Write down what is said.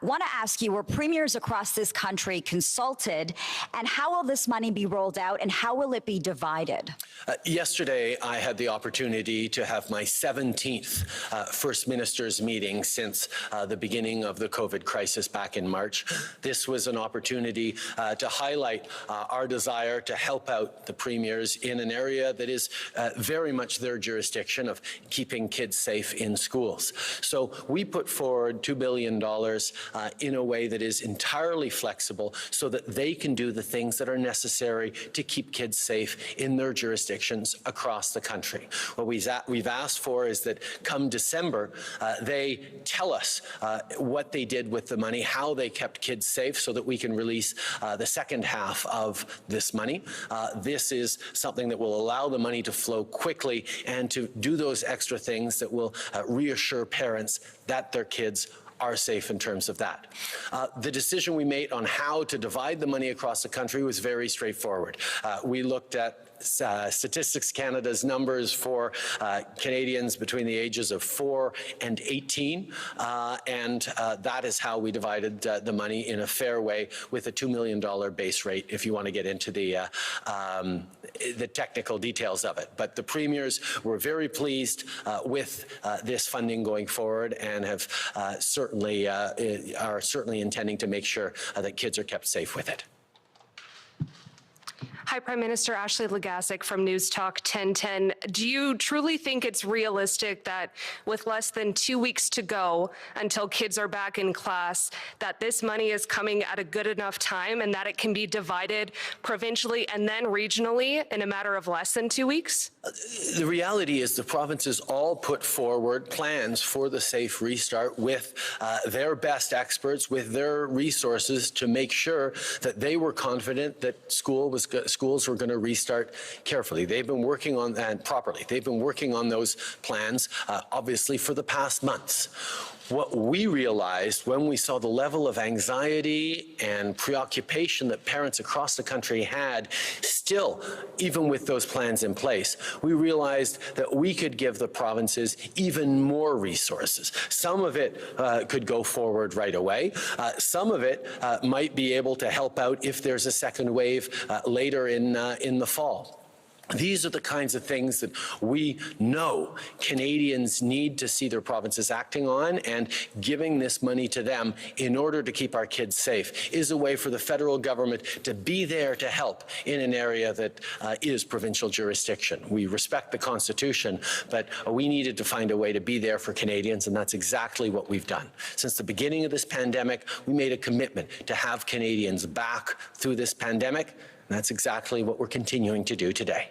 Want to ask you, were premiers across this country consulted, and how will this money be rolled out, and how will it be divided? Yesterday, I had the opportunity to have my 17th First Minister's meeting since the beginning of the COVID crisis back in March. This was an opportunity to highlight our desire to help out the premiers in an area that is very much their jurisdiction of keeping kids safe in schools. So we put forward $2 billion in a way that is entirely flexible so that they can do the things that are necessary to keep kids safe in their jurisdictions across the country. What we've asked for is that come December, they tell us what they did with the money, how they kept kids safe so that we can release the second half of this money. This is something that will allow the money to flow quickly and to do those extra things that will reassure parents that their kids are safe in terms of that. The decision we made on how to divide the money across the country was very straightforward. We looked at Statistics Canada's numbers for Canadians between the ages of 4 and 18, and that is how we divided the money in a fair way with a $2 million base rate, if you want to get into the technical details of it. But the premiers were very pleased with this funding going forward and have are certainly intending to make sure that kids are kept safe with it. Hi, Prime Minister. Ashley Legasic from News Talk 1010. Do you truly think it's realistic that with less than 2 weeks to go until kids are back in class, that this money is coming at a good enough time and that it can be divided provincially and then regionally in a matter of less than 2 weeks? The reality is the provinces all put forward plans for the safe restart with their best experts, with their resources to make sure that they were confident that schools were going to restart carefully. They've been working on that properly. They've been working on those plans, obviously, for the past months. What we realized when we saw the level of anxiety and preoccupation that parents across the country had still, even with those plans in place, we realized that we could give the provinces even more resources. Some of it could go forward right away. Some of it might be able to help out if there's a second wave later in the fall. These are the kinds of things that we know Canadians need to see their provinces acting on, and giving this money to them in order to keep our kids safe is a way for the federal government to be there to help in an area that is provincial jurisdiction. We respect the Constitution, but we needed to find a way to be there for Canadians, and that's exactly what we've done. Since the beginning of this pandemic, we made a commitment to have Canadians back through this pandemic, and that's exactly what we're continuing to do today.